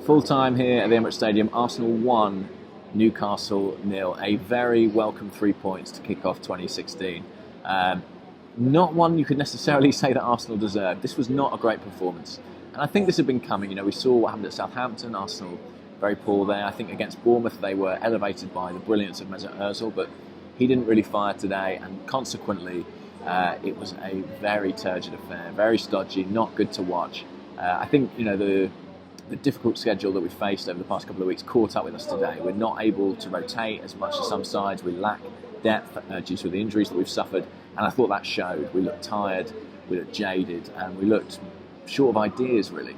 Full time here at the Emirates Stadium. Arsenal 1, Newcastle 0. A very welcome 3 points to kick off 2016. Not one you could necessarily say that Arsenal deserved. This was not a great performance. And I think this had been coming. You know, we saw what happened at Southampton. Arsenal very poor there. I think against Bournemouth they were elevated by the brilliance of Mesut Ozil, but he didn't really fire today, and consequently it was a very turgid affair, very stodgy, not good to watch. I think, you know, the difficult schedule that we faced over the past couple of weeks caught up with us today. We're not able to rotate as much as some sides. We lack depth due to the injuries that we've suffered, and I thought that showed. We looked tired, we looked jaded, and we looked short of ideas, really.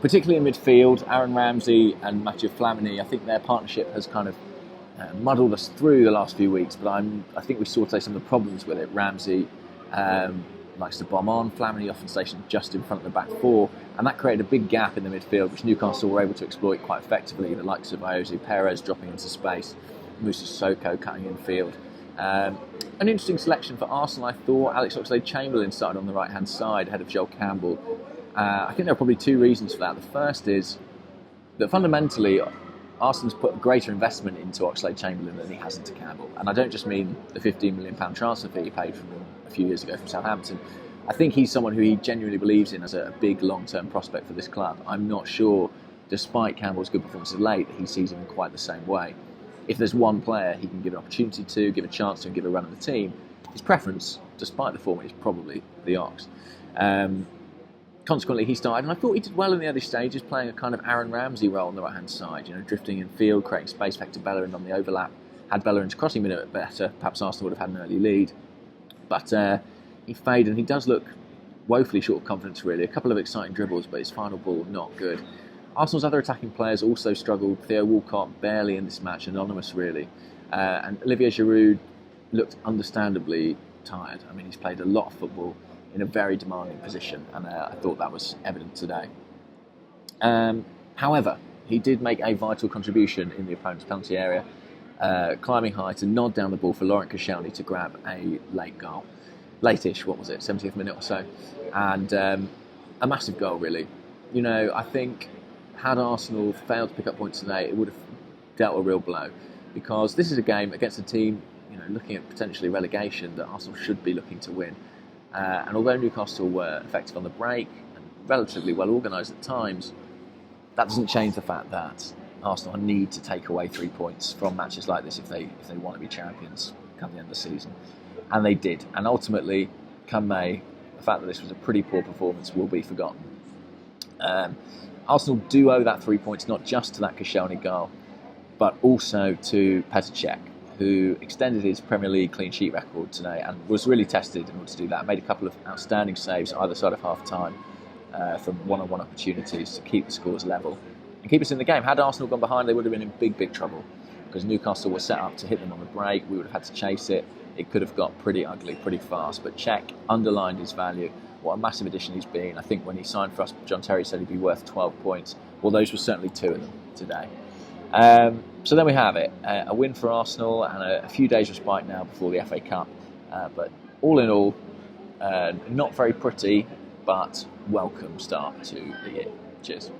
Particularly in midfield, Aaron Ramsey and Mathieu Flamini, I think their partnership has kind of muddled us through the last few weeks, but I think we saw today some of the problems with it. Ramsey likes to bomb on, Flamini often stationed just in front of the back four, and that created a big gap in the midfield which Newcastle were able to exploit quite effectively, the likes of Ayoze Perez dropping into space, Moussa Sissoko cutting in field. An interesting selection for Arsenal, I thought. Alex Oxlade-Chamberlain started on the right hand side ahead of Joel Campbell. I think there are probably two reasons for that. The first is that fundamentally Arsenal's put a greater investment into Oxlade-Chamberlain than he has into Campbell. And I don't just mean the £15 million transfer fee he paid from him a few years ago from Southampton. I think he's someone who he genuinely believes in as a big long-term prospect for this club. I'm not sure, despite Campbell's good performances late, that he sees him in quite the same way. If there's one player he can give an opportunity to, give a chance to, and give a run at the team, his preference, despite the form, is probably the Ox. Consequently, he started, and I thought he did well in the early stages, playing a kind of Aaron Ramsey role on the right-hand side, you know, drifting in field, creating space for Hector Bellerin on the overlap. Had Bellerin's crossing been a bit better, perhaps Arsenal would have had an early lead. But he faded, and he does look woefully short of confidence, really. A couple of exciting dribbles, but his final ball, not good. Arsenal's other attacking players also struggled. Theo Walcott, barely in this match, anonymous, really. And Olivier Giroud looked understandably tired. I mean, he's played a lot of football in a very demanding position, and I thought that was evident today. However, he did make a vital contribution in the opponent's penalty area, climbing high to nod down the ball for Laurent Koscielny to grab a late goal. Late-ish, 70th minute or so. And a massive goal, really. You know, I think had Arsenal failed to pick up points today, it would have dealt a real blow, because this is a game against a team, you know, looking at potentially relegation that Arsenal should be looking to win. And although Newcastle were effective on the break and relatively well organised at times, that doesn't change the fact that Arsenal need to take away 3 points from matches like this if they want to be champions come the end of the season. And they did. And ultimately, come May, the fact that this was a pretty poor performance will be forgotten. Arsenal do owe that 3 points not just to that Koscielny goal, but also to Petr Cech, who extended his Premier League clean sheet record today and was really tested in order to do that. Made a couple of outstanding saves either side of half-time from one-on-one opportunities to keep the scores level and keep us in the game. Had Arsenal gone behind, they would have been in big, big trouble, because Newcastle were set up to hit them on the break. We would have had to chase it. It could have got pretty ugly, pretty fast. But Cech underlined his value. What a massive addition he's been. I think when he signed for us, John Terry said he'd be worth 12 points. Well, those were certainly 2 of them today. So there we have it. A win for Arsenal and a few days respite now before the FA Cup. But all in all, not very pretty, but welcome start to the year. Cheers.